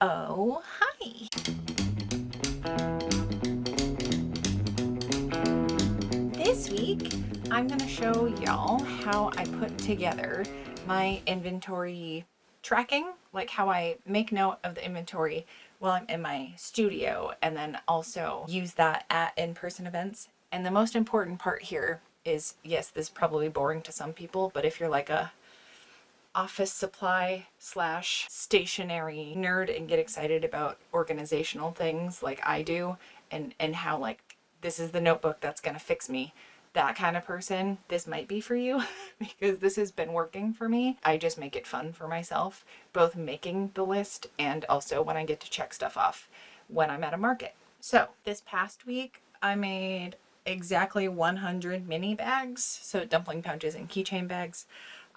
Oh, hi. This week, I'm gonna show y'all how I put together my inventory tracking, like how I make note of the inventory while I'm in my studio and then also use that at in-person events. And the most important part here is, yes, this is probably boring to some people, but if you're like a office supply slash stationery nerd and get excited about organizational things like I do, and how like this is the notebook that's gonna fix me, that kind of person, this might be for you because this has been working for me. I just make it fun for myself, both making the list and also when I get to check stuff off when I'm at a market. So this past week I made exactly 100 mini bags, so dumpling pouches and keychain bags.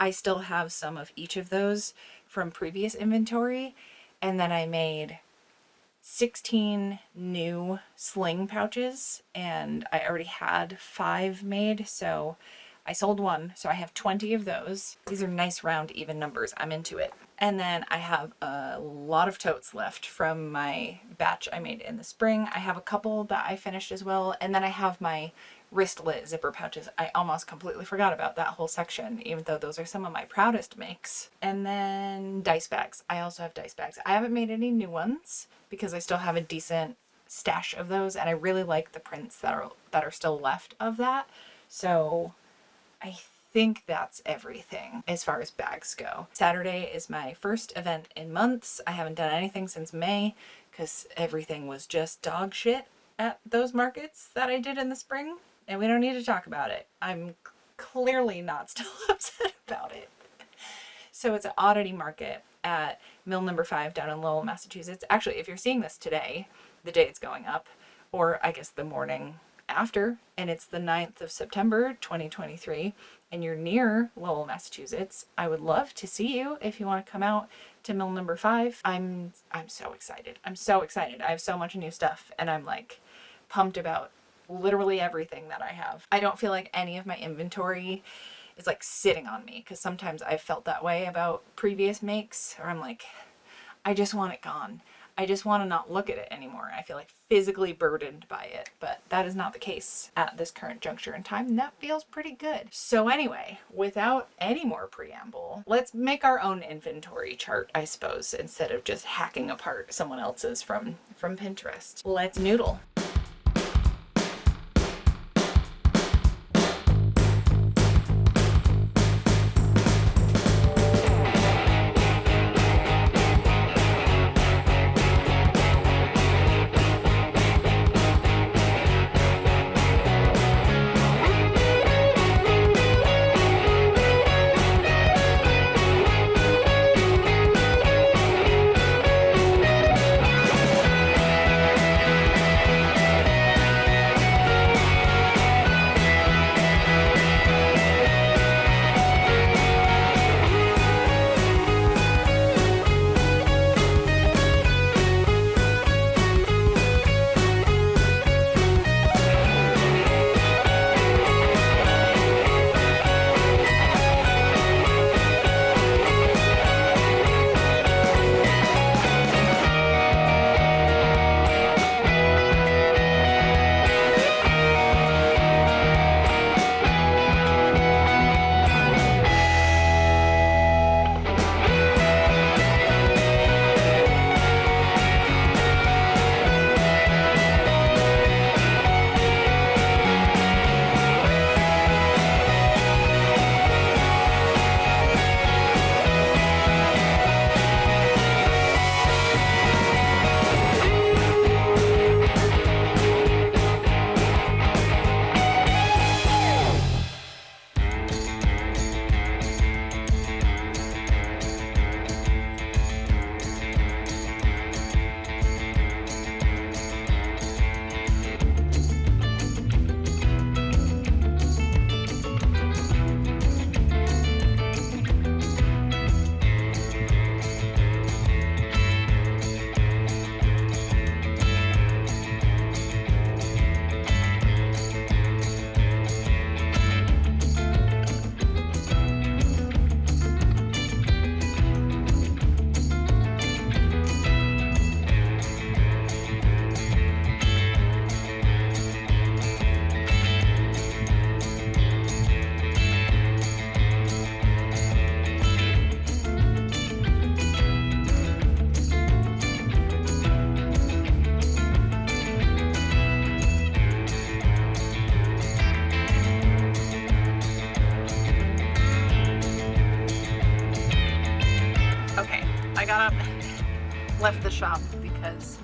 I still have some of each of those from previous inventory, and then I made 16 new sling pouches, and I already had 5 made, so I sold one, so I have 20 of those. These are nice round even numbers. I'm into it. And then I have a lot of totes left from my batch I made in the spring. I have a couple that I finished as well, and then I have my wristlet zipper pouches. I almost completely forgot about that whole section, even though those are some of my proudest makes. And then dice bags. I also have dice bags. I haven't made any new ones because I still have a decent stash of those, and I really like the prints that are still left of that. So I think that's everything as far as bags go. Saturday is my first event in months. I haven't done anything since May because everything was just dog shit at those markets that I did in the spring, and we don't need to talk about it. I'm clearly not still upset about it. So it's an Oddity market at Mill number 5 down in Lowell, Massachusetts. Actually, if you're seeing this today, the day it's going up, or I guess the morning after, and it's the 9th of September 2023, and you're near Lowell, Massachusetts, I would love to see you if you want to come out to Mill number 5. I'm so excited. I'm so excited. I have so much new stuff, and I'm like pumped about literally everything that I have. I don't feel like any of my inventory is like sitting on me, because sometimes I've felt that way about previous makes, or I'm like, I just want it gone. I just want to not look at it anymore. I feel like physically burdened by it, but that is not the case at this current juncture in time, and that feels pretty good. So anyway, without any more preamble, let's make our own inventory chart, I suppose, instead of just hacking apart someone else's from Pinterest. Let's noodle. left the shop because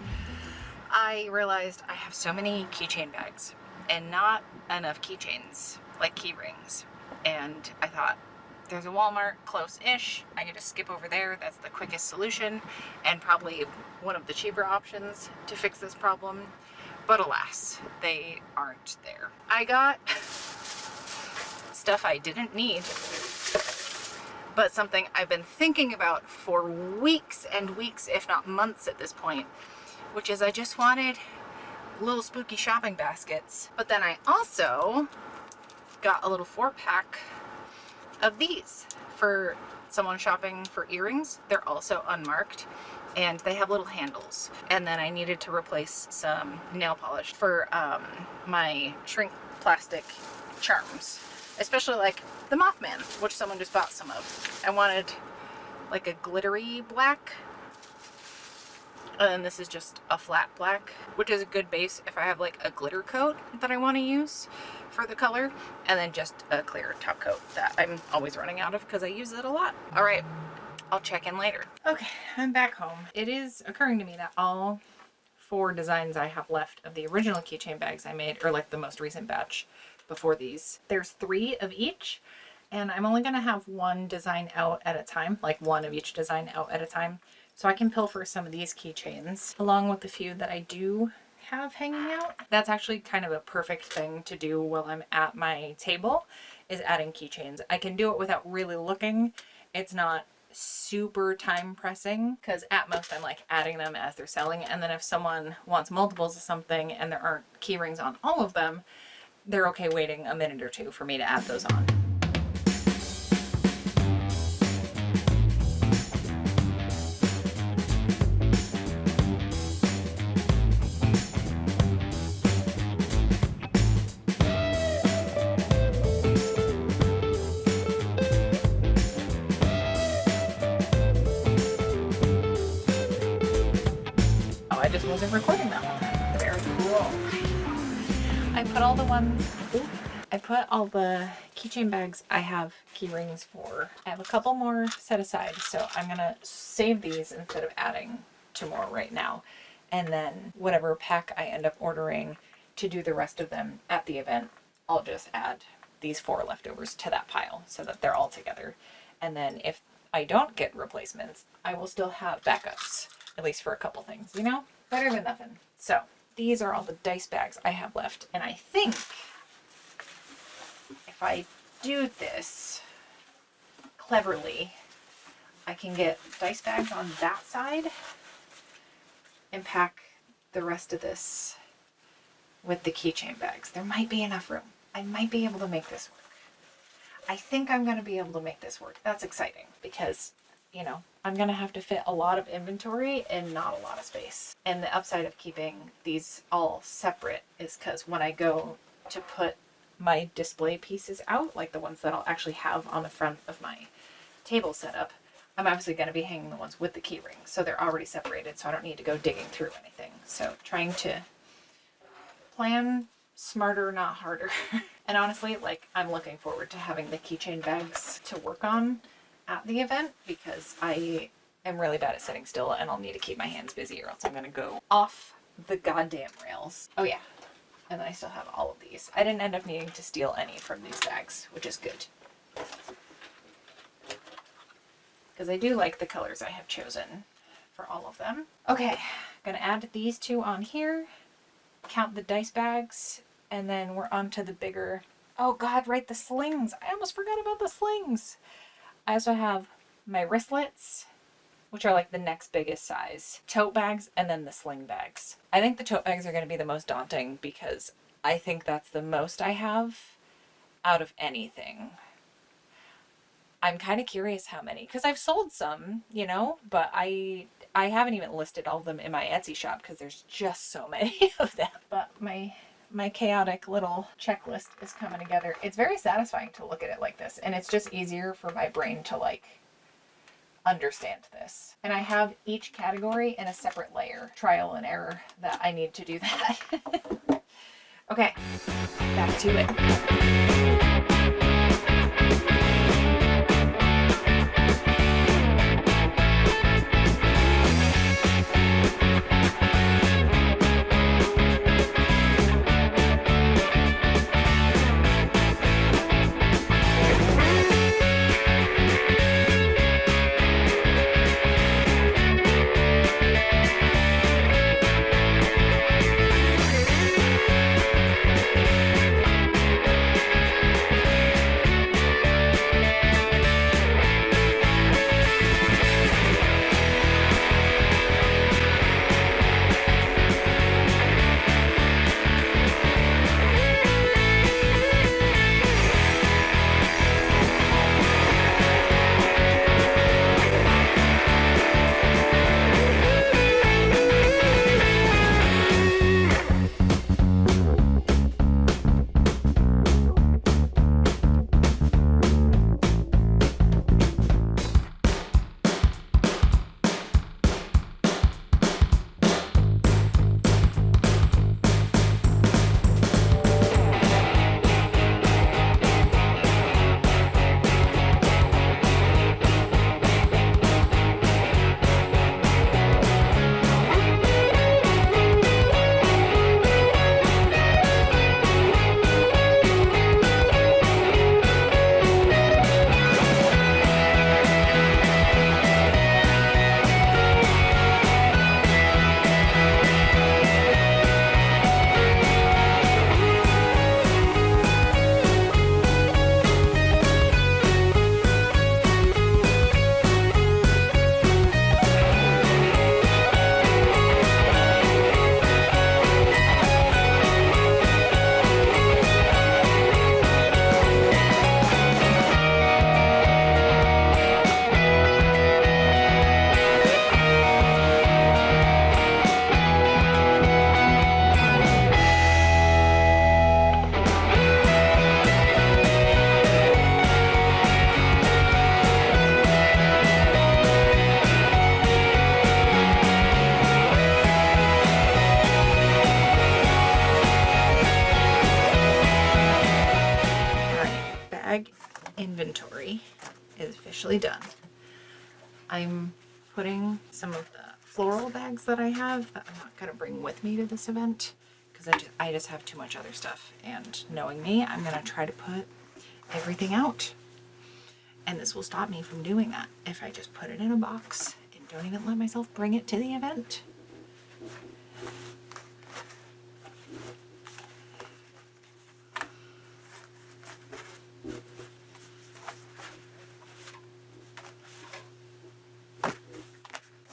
I realized I have so many keychain bags and not enough keychains, like key rings. And I thought, there's a Walmart close-ish. I can just skip over there. That's the quickest solution and probably one of the cheaper options to fix this problem. But alas, they aren't there. I got stuff I didn't need, but something I've been thinking about for weeks and weeks, if not months at this point, which is I just wanted little spooky shopping baskets. But then I also got a little 4-pack of these for someone shopping for earrings. They're also unmarked and they have little handles. And then I needed to replace some nail polish for my shrink plastic charms, especially like the Mothman, which someone just bought some of. I wanted like a glittery black, and this is just a flat black, which is a good base if I have like a glitter coat that I want to use for the color, and then just a clear top coat that I'm always running out of because I use it a lot. All right, I'll check in later. Okay, I'm back home. It is occurring to me that all 4 designs I have left of the original keychain bags I made, or like the most recent batch before these, there's 3 of each, and I'm only gonna have 1 design out at a time, like 1 of each design out at a time. So I can pilfer some of these keychains along with the few that I do have hanging out. That's actually kind of a perfect thing to do while I'm at my table, is adding keychains. I can do it without really looking. It's not super time pressing because at most I'm like adding them as they're selling. And then if someone wants multiples of something and there aren't key rings on all of them, they're okay waiting a minute or 2 for me to add those on. I just wasn't recording that. Very cool. I put all the keychain bags I have key rings for. I have a couple more set aside, so I'm gonna save these instead of adding 2 more right now. And then whatever pack I end up ordering to do the rest of them at the event, I'll just add these 4 leftovers to that pile so that they're all together. And then if I don't get replacements, I will still have backups, at least for a couple things, you know? Better than nothing. So these are all the dice bags I have left, and I think if I do this cleverly, I can get dice bags on that side and pack the rest of this with the keychain bags. There might be enough room. I might be able to make this work. I think I'm going to be able to make this work. That's exciting because, you know, I'm going to have to fit a lot of inventory and not a lot of space. And the upside of keeping these all separate is because when I go to put my display pieces out, like the ones that I'll actually have on the front of my table setup, I'm obviously going to be hanging the ones with the key rings. So they're already separated, so I don't need to go digging through anything. So trying to plan smarter, not harder. And honestly, like, I'm looking forward to having the keychain bags to work on at the event because I am really bad at sitting still and I'll need to keep my hands busy or else I'm going to go off the goddamn rails. Oh yeah. And then I still have all of these. I didn't end up needing to steal any from these bags, which is good. Because I do like the colors I have chosen for all of them. Okay, I'm going to add these 2 on here, count the dice bags, and then we're on to the bigger... Oh god, right, the slings! I almost forgot about the slings! I also have my wristlets, which are like the next biggest size, tote bags, and then the sling bags. I think the tote bags are going to be the most daunting because I think that's the most I have out of anything. I'm kind of curious how many, because I've sold some, you know, but I haven't even listed all of them in my Etsy shop because there's just so many of them. But my chaotic little checklist is coming together. It's very satisfying to look at it like this, and it's just easier for my brain to like understand this. And I have each category in a separate layer, trial and error, that I need to do that. Okay, back to it. inventory is officially done. I'm putting some of the floral bags that I have that I'm not going to bring with me to this event because I just have too much other stuff, and knowing me, I'm going to try to put everything out, and this will stop me from doing that if I just put it in a box and don't even let myself bring it to the event.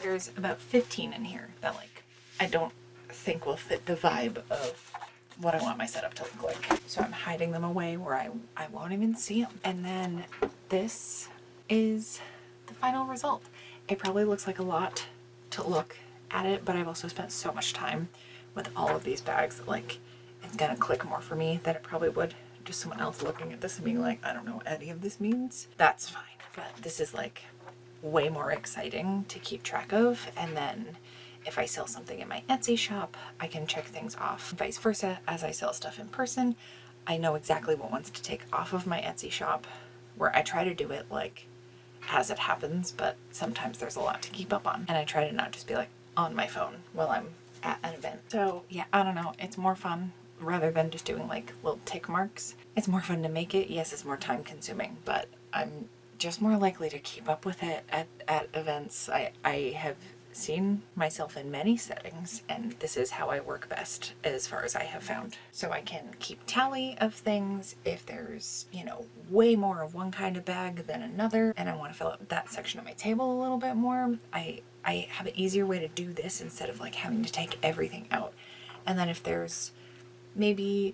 There's about 15 in here that like I don't think will fit the vibe of what I want my setup to look like. So I'm hiding them away where I won't even see them. And then this is the final result. It probably looks like a lot to look at it, but I've also spent so much time with all of these bags that like it's gonna click more for me than it probably would just someone else looking at this and being like, I don't know what any of this means. That's fine. But this is like way more exciting to keep track of, and then if I sell something in my Etsy shop, I can check things off. Vice versa, as I sell stuff in person, I know exactly what ones to take off of my Etsy shop, where I try to do it like as it happens, but sometimes there's a lot to keep up on, and I try to not just be like on my phone while I'm at an event. So yeah, I don't know, it's more fun rather than just doing like little tick marks. It's more fun to make it. Yes, it's more time consuming, but I'm just more likely to keep up with it at events. I have seen myself in many settings, and this is how I work best as far as I have found. So I can keep tally of things if there's, you know, way more of one kind of bag than another, and I want to fill up that section of my table a little bit more. I have an easier way to do this instead of like having to take everything out. And then if there's maybe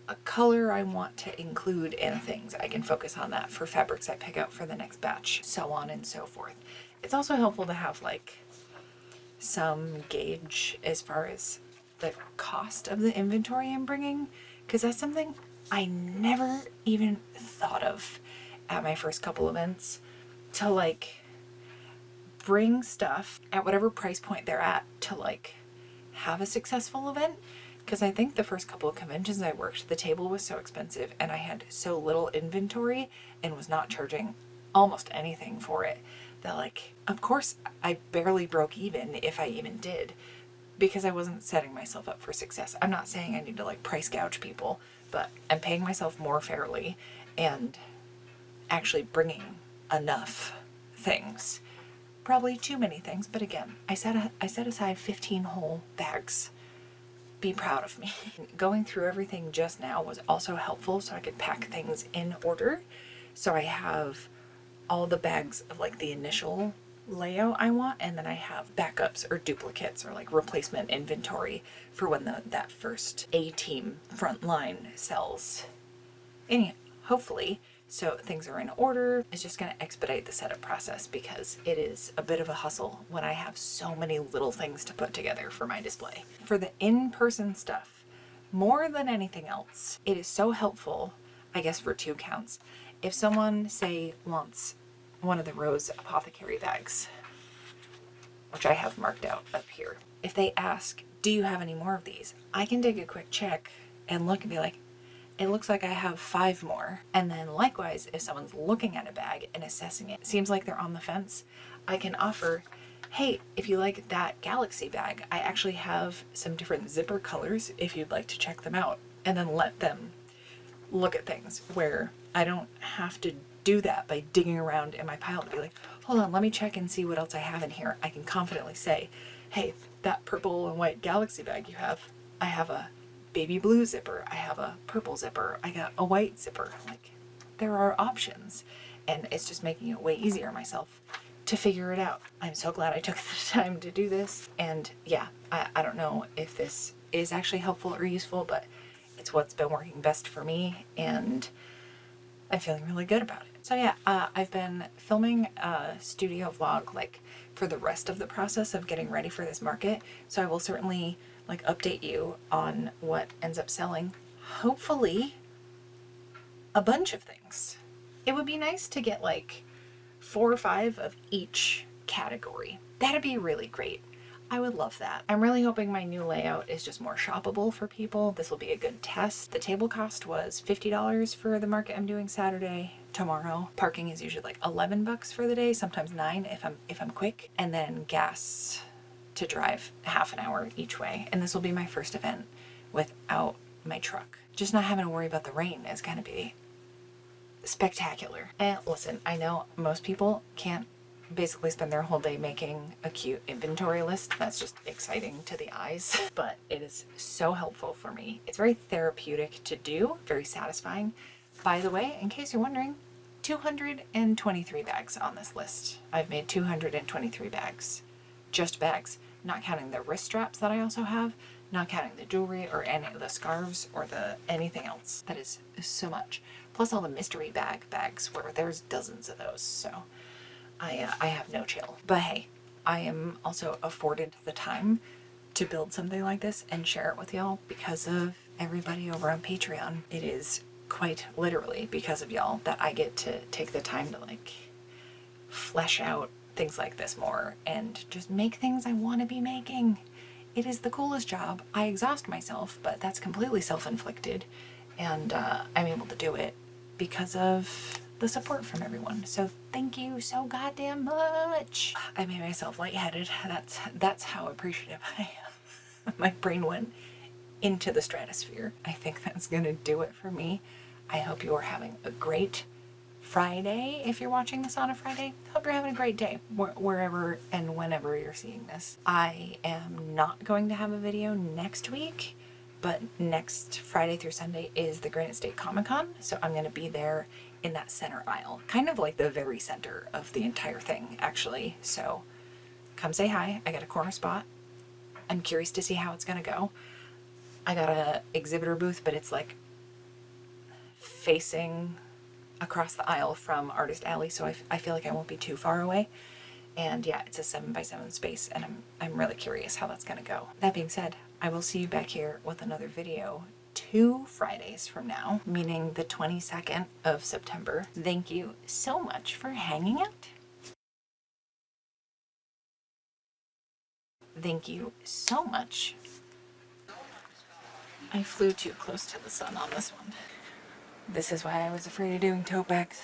a color I want to include in things, I can focus on that for fabrics I pick out for the next batch, so on and so forth. It's also helpful to have like some gauge as far as the cost of the inventory I'm bringing, because that's something I never even thought of at my first couple events, to like bring stuff at whatever price point they're at to like have a successful event. Because I think the first couple of conventions I worked, the table was so expensive and I had so little inventory and was not charging almost anything for it that like, of course I barely broke even, if I even did, because I wasn't setting myself up for success. I'm not saying I need to like price gouge people, but I'm paying myself more fairly and actually bringing enough things. Probably too many things, but again, I set aside 15 whole bags. Be proud of me. Going through everything just now was also helpful so I could pack things in order. So I have all the bags of like the initial layout I want, and then I have backups or duplicates or like replacement inventory for when that first A-team front line sells. And hopefully, so things are in order. It's just going to expedite the setup process because it is a bit of a hustle when I have so many little things to put together for my display. For the in-person stuff, more than anything else, it is so helpful, I guess for 2 counts. If someone, say, wants one of the Rose Apothecary bags, which I have marked out up here, if they ask, do you have any more of these? I can take a quick check and look and be like, it looks like I have 5 more. And then likewise, if someone's looking at a bag and assessing it, seems like they're on the fence, I can offer, hey, if you like that galaxy bag, I actually have some different zipper colors if you'd like to check them out. And then let them look at things where I don't have to do that by digging around in my pile to be like, hold on, let me check and see what else I have in here. I can confidently say, hey, that purple and white galaxy bag you have, I have a baby blue zipper, I have a purple zipper, I got a white zipper. Like, there are options, and it's just making it way easier myself to figure it out. I'm so glad I took the time to do this, and yeah, I don't know if this is actually helpful or useful, but it's what's been working best for me, and I'm feeling really good about it. So yeah, I've been filming a studio vlog like for the rest of the process of getting ready for this market, so I will certainly like update you on what ends up selling. Hopefully a bunch of things. It would be nice to get like 4 or 5 of each category. That'd be really great. I would love that. I'm really hoping my new layout is just more shoppable for people. This will be a good test. The table cost was $50 for the market I'm doing Saturday. tomorrow. Parking is usually like $11 for the day, sometimes 9 if I'm quick, and then gas to drive half an hour each way. And this will be my first event without my truck. Just not having to worry about the rain is going to be spectacular. And listen, I know most people can't basically spend their whole day making a cute inventory list. That's just exciting to the eyes, but it is so helpful for me. It's very therapeutic to do, very satisfying. By the way, in case you're wondering, 223 bags on this list. I've made 223 bags. Just bags, not counting the wrist straps that I also have, not counting the jewelry or any of the scarves or the anything else. That is so much. Plus all the mystery bags where there's dozens of those. So I have no chill. But hey, I am also afforded the time to build something like this and share it with y'all because of everybody over on Patreon. It is quite literally because of y'all that I get to take the time to like flesh out things like this more and just make things I want to be making. It is the coolest job. I exhaust myself, but that's completely self-inflicted, and I'm able to do it because of the support from everyone. So thank you so goddamn much. I made myself lightheaded. That's how appreciative I am. My brain went into the stratosphere. I think that's gonna do it for me. I hope you are having a great Friday. If you're watching this on a Friday, hope you're having a great day wherever and whenever you're seeing this. I am not going to have a video next week, but next Friday through Sunday is the Granite State Comic-Con, so I'm going to be there in that center aisle, kind of like the very center of the entire thing, actually. So come say hi. I got a corner spot. I'm curious to see how it's going to go. I got a exhibitor booth, but it's like facing across the aisle from Artist Alley, so I feel like I won't be too far away. And yeah, it's a 7x7 space, and I'm really curious how that's gonna go. That being said, I will see you back here with another video 2 Fridays from now, meaning the 22nd of September. Thank you so much for hanging out. Thank you so much. I flew too close to the sun on this one. This is why I was afraid of doing tote bags.